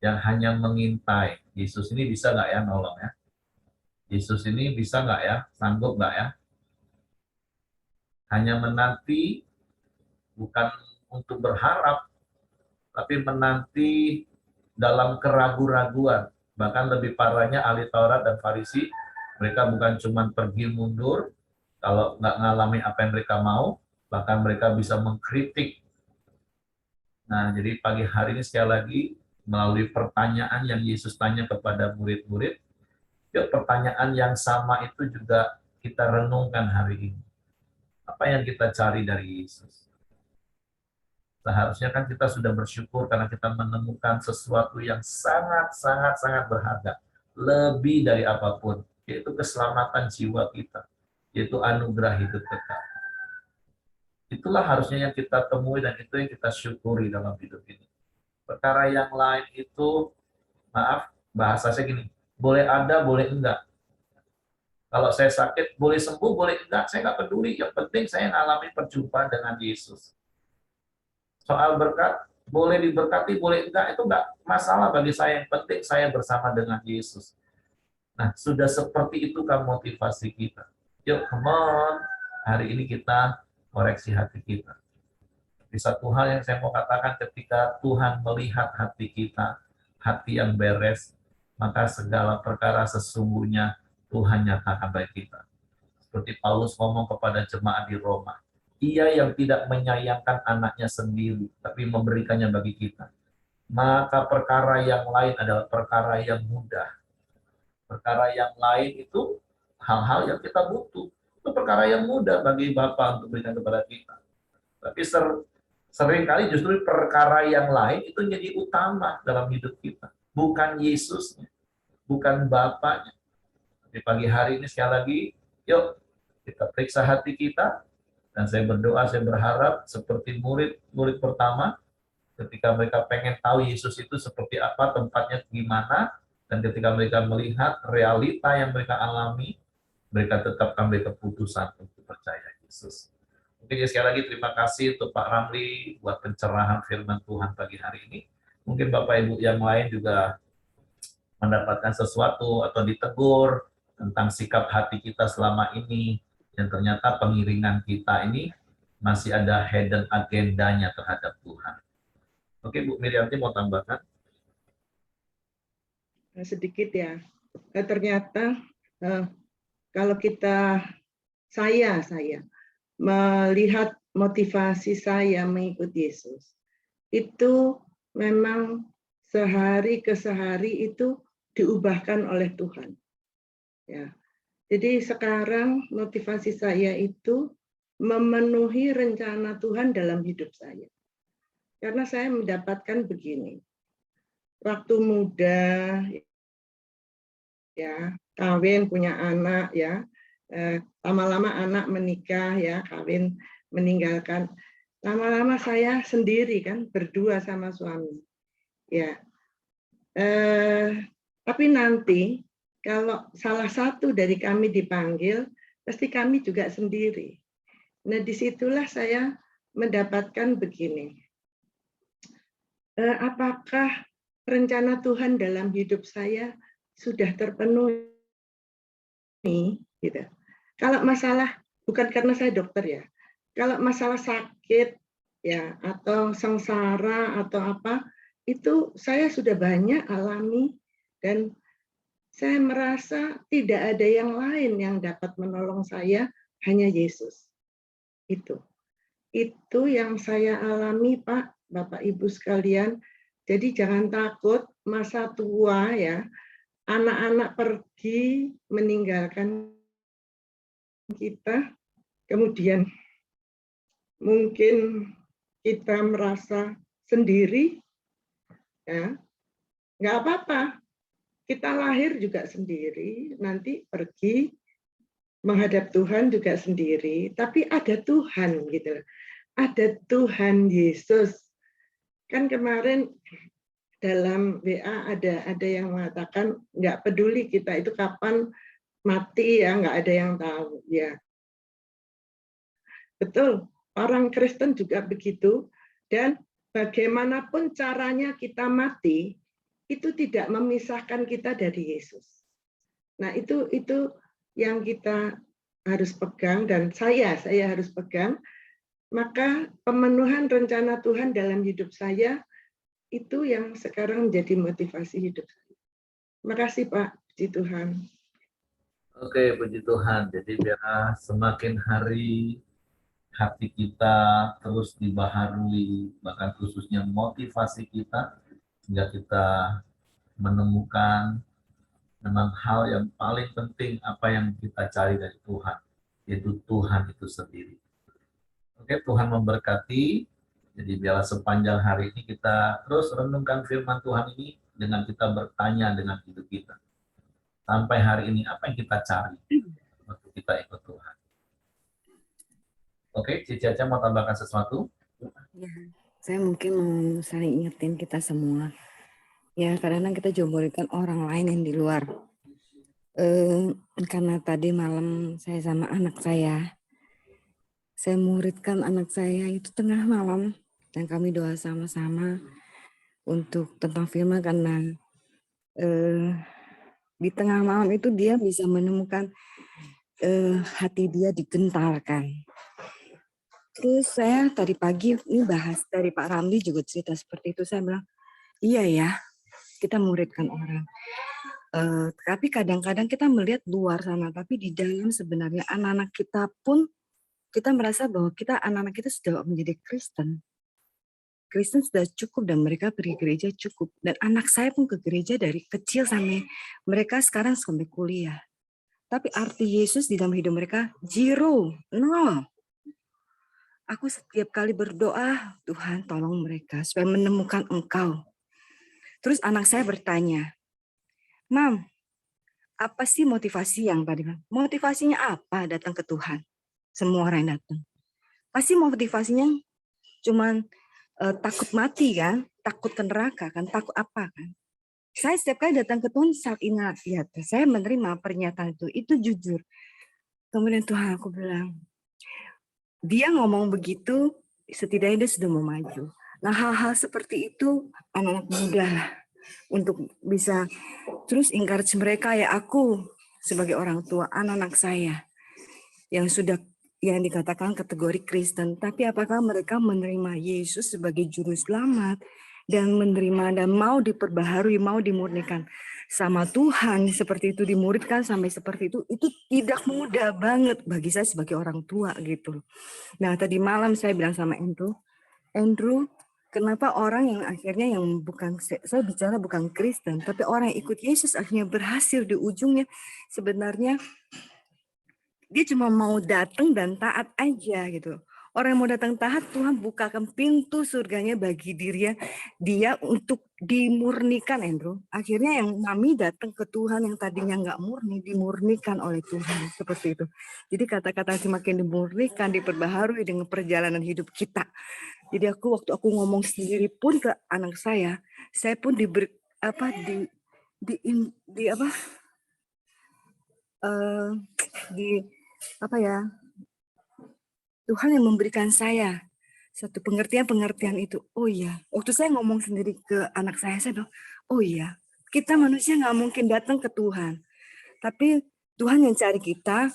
yang hanya mengintai. Yesus ini bisa nggak ya nolong ya? Yesus ini bisa nggak ya? Sanggup nggak ya? Hanya menanti, bukan untuk berharap, tapi menanti dalam keraguan-raguan. Bahkan lebih parahnya ahli Taurat dan Farisi, mereka bukan cuma pergi mundur, kalau nggak ngalami apa yang mereka mau, bahkan mereka bisa mengkritik. Nah, jadi pagi hari ini sekali lagi, melalui pertanyaan yang Yesus tanya kepada murid-murid, yuk pertanyaan yang sama itu juga kita renungkan hari ini. Apa yang kita cari dari Yesus? Seharusnya kan kita sudah bersyukur karena kita menemukan sesuatu yang sangat berharga. Lebih dari apapun, yaitu keselamatan jiwa kita, yaitu anugerah hidup kekal. Itulah harusnya yang kita temui dan itu yang kita syukuri dalam hidup ini. Perkara yang lain itu, maaf, bahasa saya gini, boleh ada, boleh enggak. Kalau saya sakit, boleh sembuh, boleh enggak, saya nggak peduli. Yang penting saya mengalami perjumpaan dengan Yesus. Soal berkat, boleh diberkati, boleh enggak, itu enggak masalah bagi saya. Yang penting saya bersama dengan Yesus. Nah, sudah seperti itu kan motivasi kita. Yuk, come on. Hari ini kita koreksi hati kita. Di satu hal yang saya mau katakan, ketika Tuhan melihat hati kita, hati yang beres, maka segala perkara sesungguhnya Tuhan nyatakan bagi kita. Seperti Paulus ngomong kepada jemaat di Roma, ia yang tidak menyayangkan anaknya sendiri, tapi memberikannya bagi kita. Maka perkara yang lain adalah perkara yang mudah. Perkara yang lain itu hal-hal yang kita butuh. Itu perkara yang mudah bagi Bapa untuk berikan kepada kita. Tapi seringkali justru perkara yang lain itu jadi utama dalam hidup kita. Bukan Yesusnya, bukan Bapaknya. Di pagi hari ini sekali lagi, yuk kita periksa hati kita, dan saya berdoa, saya berharap seperti murid pertama, ketika mereka pengen tahu Yesus itu seperti apa, tempatnya gimana, dan ketika mereka melihat realita yang mereka alami, mereka tetap ambil keputusan untuk percaya Yesus. Mungkin ya sekali lagi terima kasih untuk Pak Ramli buat pencerahan firman Tuhan pagi hari ini. Mungkin Bapak Ibu yang lain juga mendapatkan sesuatu atau ditegur tentang sikap hati kita selama ini, dan ternyata pengiringan kita ini masih ada hidden agendanya terhadap Tuhan. Oke, Bu Miriamti mau tambahkan? Sedikit ya. Ternyata kalau saya melihat motivasi saya mengikuti Yesus, itu memang sehari ke sehari itu diubahkan oleh Tuhan. Ya. Jadi sekarang motivasi saya itu memenuhi rencana Tuhan dalam hidup saya. Karena saya mendapatkan begini. Waktu muda ya, kawin, punya anak ya. Lama-lama anak menikah ya, kawin, meninggalkan. Lama-lama saya sendiri kan, berdua sama suami. Ya. Tapi nanti kalau salah satu dari kami dipanggil, pasti kami juga sendiri. Nah, disitulah saya mendapatkan begini. Apakah rencana Tuhan dalam hidup saya sudah terpenuhi? Gitu. Kalau masalah, bukan karena saya dokter ya, kalau masalah sakit ya atau sengsara atau apa, itu saya sudah banyak alami dan saya merasa tidak ada yang lain yang dapat menolong saya, hanya Yesus. Itu yang saya alami, Pak, Bapak Ibu sekalian. Jadi jangan takut masa tua ya, anak-anak pergi meninggalkan kita, kemudian mungkin kita merasa sendiri, ya nggak apa-apa. Kita lahir juga sendiri, nanti pergi menghadap Tuhan juga sendiri, tapi ada Tuhan gitu. Ada Tuhan Yesus. Kan kemarin dalam WA ada yang mengatakan nggak peduli kita itu kapan mati ya, nggak ada yang tahu ya. Betul, orang Kristen juga begitu, dan bagaimanapun caranya kita mati, itu tidak memisahkan kita dari Yesus. Nah, itu yang kita harus pegang, dan saya harus pegang. Maka pemenuhan rencana Tuhan dalam hidup saya itu yang sekarang menjadi motivasi hidup saya. Terima kasih, Pak. Puji Tuhan. Oke, puji Tuhan. Jadi biar semakin hari hati kita terus dibaharui, bahkan khususnya motivasi kita, sehingga kita menemukan memang hal yang paling penting apa yang kita cari dari Tuhan, yaitu Tuhan itu sendiri. Oke, Tuhan memberkati. Jadi biarlah sepanjang hari ini kita terus renungkan firman Tuhan ini dengan kita bertanya dengan hidup kita. Sampai hari ini apa yang kita cari waktu kita ikut Tuhan. Oke, Cici Aca mau tambahkan sesuatu? Ya, saya mungkin mau saling ingetin kita semua. Ya, kadang-kadang kita jompolikan orang lain yang di luar. Karena tadi malam saya sama anak saya muridkan anak saya itu tengah malam, dan kami doa sama-sama untuk tentang firman, karena di tengah malam itu dia bisa menemukan hati dia digentarkan. Terus saya tadi pagi ini bahas dari Pak Ramli juga cerita seperti itu. Saya bilang, iya ya, kita muridkan orang. Tapi kadang-kadang kita melihat luar sana, tapi di dalam sebenarnya anak-anak kita pun, kita merasa bahwa anak-anak kita sudah menjadi Kristen. Kristen sudah cukup dan mereka pergi gereja cukup. Dan anak saya pun ke gereja dari kecil sampai mereka sekarang sampai kuliah. Tapi arti Yesus di dalam hidup mereka, zero, nol. Aku setiap kali berdoa, Tuhan tolong mereka supaya menemukan Engkau. Terus anak saya bertanya, Mam, apa sih motivasi yang tadi? Motivasinya apa datang ke Tuhan? Semua orang yang datang. Pasti motivasinya cuman takut mati kan? Takut ke neraka kan? Takut apa kan? Saya setiap kali datang ke Tuhan saat ingat, ya, saya menerima pernyataan itu jujur. Kemudian Tuhan, aku bilang, dia ngomong begitu, setidaknya dia sudah mau maju. Nah, hal-hal seperti itu anak-anak muda untuk bisa terus encourage mereka, ya, aku sebagai orang tua, anak-anak saya yang sudah yang dikatakan kategori Kristen, tapi apakah mereka menerima Yesus sebagai juru selamat dan menerima dan mau diperbaharui, mau dimurnikan sama Tuhan, seperti itu, dimuridkan sampai seperti itu tidak mudah banget bagi saya sebagai orang tua gitu. Nah, tadi malam saya bilang sama Andrew, kenapa orang yang akhirnya yang bukan, saya bicara bukan Kristen, tapi orang yang ikut Yesus akhirnya berhasil di ujungnya, sebenarnya dia cuma mau datang dan taat aja gitu. Orang yang mau datang taat, Tuhan bukakan pintu surganya bagi dia untuk dimurnikan, Andrew. Akhirnya yang kami datang ke Tuhan yang tadinya nggak murni, dimurnikan oleh Tuhan, seperti itu. Jadi kata-kata semakin dimurnikan, diperbaharui dengan perjalanan hidup kita. Jadi waktu aku ngomong sendiri pun ke anak saya pun Tuhan yang memberikan saya satu pengertian itu. Oh iya, waktu saya ngomong sendiri ke anak saya bilang, oh iya, kita manusia nggak mungkin datang ke Tuhan, tapi Tuhan yang cari kita,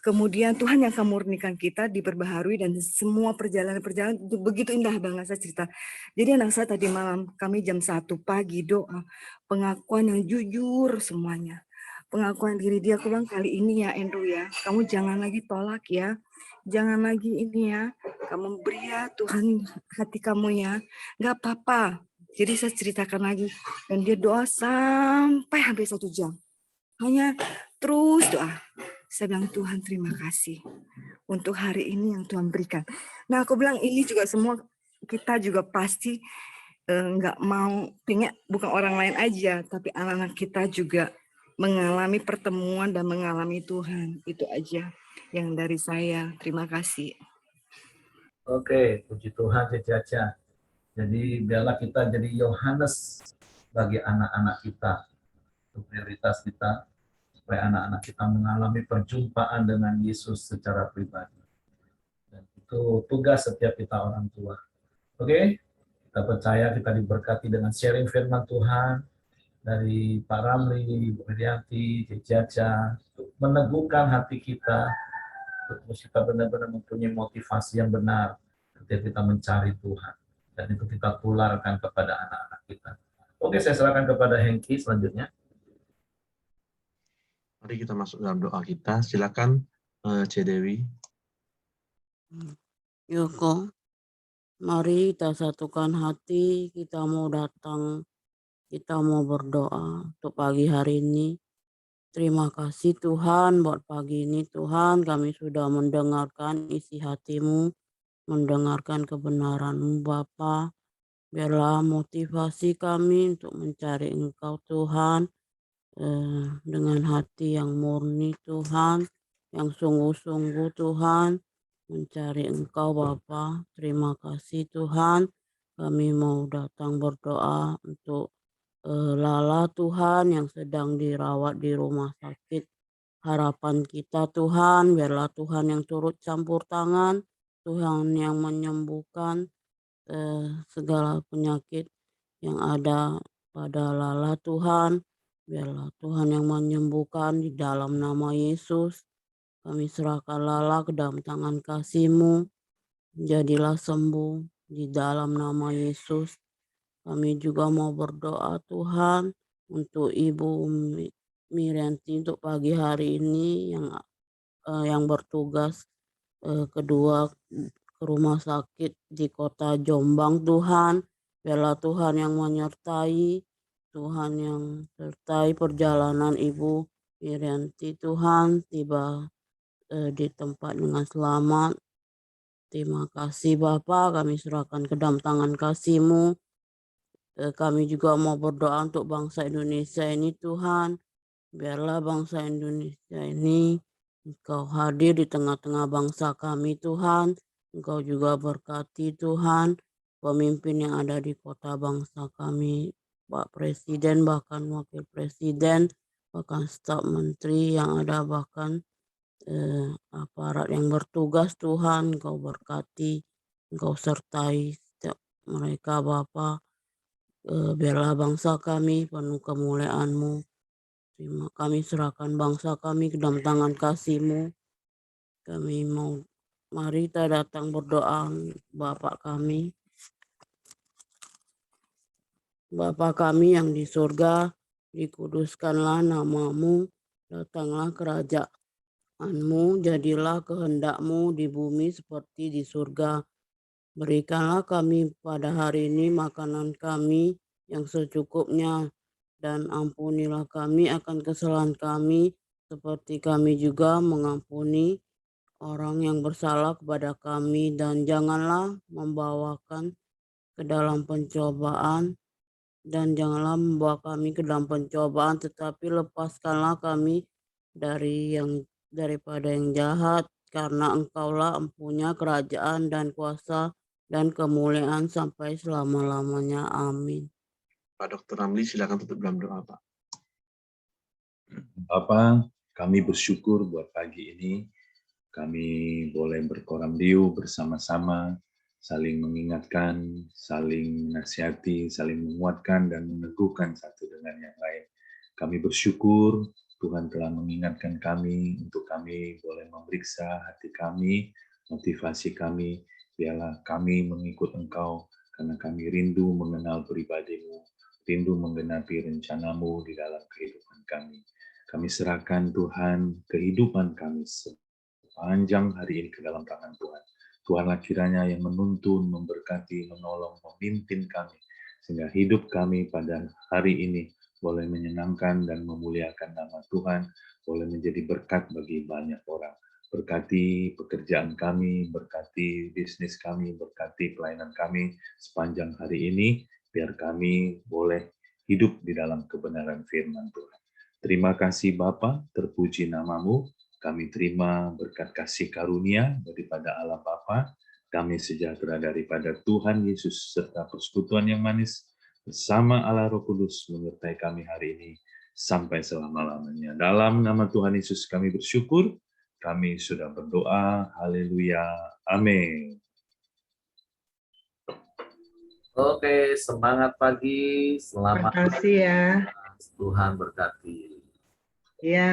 kemudian Tuhan yang akan murnikan kita, diperbaharui, dan semua perjalanan-perjalanan itu begitu indah banget saya cerita. Jadi anak saya tadi malam, kami jam 1 pagi doa, pengakuan yang jujur semuanya. Pengakuan diri dia, aku bilang kali ini ya Andrew ya, kamu jangan lagi tolak ya, jangan lagi ini ya, kamu beri ya Tuhan hati kamu ya, nggak apa-apa. Jadi saya ceritakan lagi, dan dia doa sampai hampir 1 jam. Hanya terus doa. Saya bilang, Tuhan terima kasih untuk hari ini yang Tuhan berikan. Nah aku bilang ini juga semua kita juga pasti nggak mau, pengen bukan orang lain aja, tapi anak-anak kita juga mengalami pertemuan dan mengalami Tuhan. Itu aja yang dari saya. Terima kasih. Oke, puji Tuhan Caca. Jadi biarlah kita jadi Yohanes bagi anak-anak kita. Itu prioritas kita, supaya anak-anak kita mengalami perjumpaan dengan Yesus secara pribadi. Dan itu tugas setiap kita orang tua. Oke, kita percaya kita diberkati dengan sharing firman Tuhan dari Pak Ramli, Bu Rianti, Caca, untuk meneguhkan hati kita, untuk kita benar-benar mempunyai motivasi yang benar ketika kita mencari Tuhan. Dan itu kita tularkan kepada anak-anak kita. Oke, saya serahkan kepada Hengki selanjutnya. Mari kita masuk dalam doa kita. Silakan C. Dewi. Yoko, mari kita satukan hati, kita mau datang, kita mau berdoa untuk pagi hari ini. Terima kasih Tuhan buat pagi ini Tuhan, kami sudah mendengarkan isi hati-Mu, mendengarkan kebenaran-Mu Bapa. Biarlah motivasi kami untuk mencari Engkau Tuhan, dengan hati yang murni Tuhan, yang sungguh-sungguh Tuhan, mencari Engkau Bapa. Terima kasih Tuhan, kami mau datang berdoa untuk Lala Tuhan yang sedang dirawat di rumah sakit. Harapan kita Tuhan, biarlah Tuhan yang turut campur tangan, Tuhan yang menyembuhkan segala penyakit yang ada pada Lala Tuhan. Biarlah Tuhan yang menyembuhkan di dalam nama Yesus. Kami serahkan Lala ke dalam tangan kasih-Mu. Jadilah sembuh di dalam nama Yesus. Kami juga mau berdoa Tuhan untuk Ibu Mirianti untuk pagi hari ini yang bertugas kedua ke rumah sakit di kota Jombang Tuhan. Biarlah Tuhan yang menyertai, Tuhan yang sertai perjalanan Ibu Mirianti Tuhan tiba di tempat dengan selamat. Terima kasih Bapa, kami serahkan ke dalam tangan kasih-Mu. Kami juga mau berdoa untuk bangsa Indonesia ini Tuhan. Biarlah bangsa Indonesia ini Engkau hadir di tengah-tengah bangsa kami Tuhan. Engkau juga berkati Tuhan pemimpin yang ada di kota bangsa kami. Pak Presiden, bahkan Wakil Presiden, bahkan staf menteri yang ada, bahkan aparat yang bertugas Tuhan. Engkau berkati, Engkau sertai setiap mereka Bapa. Biarlah bangsa kami penuh kemuliaan-Mu. Kami serahkan bangsa kami ke dalam tangan kasih-Mu. Kami mari kita datang berdoa Bapa kami. Bapa kami yang di surga, dikuduskanlah nama-Mu, datanglah kerajaan-Mu, jadilah kehendak-Mu di bumi seperti di surga. Berikanlah kami pada hari ini makanan kami yang secukupnya, dan ampunilah kami akan kesalahan kami, seperti kami juga mengampuni orang yang bersalah kepada kami, dan janganlah membawakan ke dalam pencobaan, dan janganlah membawa kami ke dalam pencobaan, tetapi lepaskanlah kami daripada yang jahat, karena Engkaulah empunya kerajaan dan kuasa dan kemuliaan sampai selama-lamanya. Amin. Pak Dr. Ramli, silakan tutup dalam doa, Pak. Bapa, kami bersyukur buat pagi ini. Kami boleh berkoramdiu bersama-sama saling mengingatkan, saling menasihati, saling menguatkan, dan meneguhkan satu dengan yang lain. Kami bersyukur Tuhan telah mengingatkan kami untuk kami boleh memeriksa hati kami, motivasi kami, biarlah kami mengikut Engkau, karena kami rindu mengenal pribadi-Mu, rindu menggenapi rencana-Mu di dalam kehidupan kami. Kami serahkan Tuhan kehidupan kami sepanjang hari ini ke dalam tangan Tuhan. Tuhanlah kiranya yang menuntun, memberkati, menolong, memimpin kami, sehingga hidup kami pada hari ini boleh menyenangkan dan memuliakan nama Tuhan, boleh menjadi berkat bagi banyak orang. Berkati pekerjaan kami, berkati bisnis kami, berkati pelayanan kami sepanjang hari ini, biar kami boleh hidup di dalam kebenaran firman Tuhan. Terima kasih Bapa, terpuji nama-Mu. Kami terima berkat kasih karunia daripada Allah Bapa, damai sejahtera daripada Tuhan Yesus, serta persekutuan yang manis bersama Allah Roh Kudus menyertai kami hari ini sampai selama-lamanya. Dalam nama Tuhan Yesus kami bersyukur, kami sudah berdoa. Haleluya. Amin. Oke, semangat pagi, Terima selamat kasih ya. Tuhan berkati. Ya.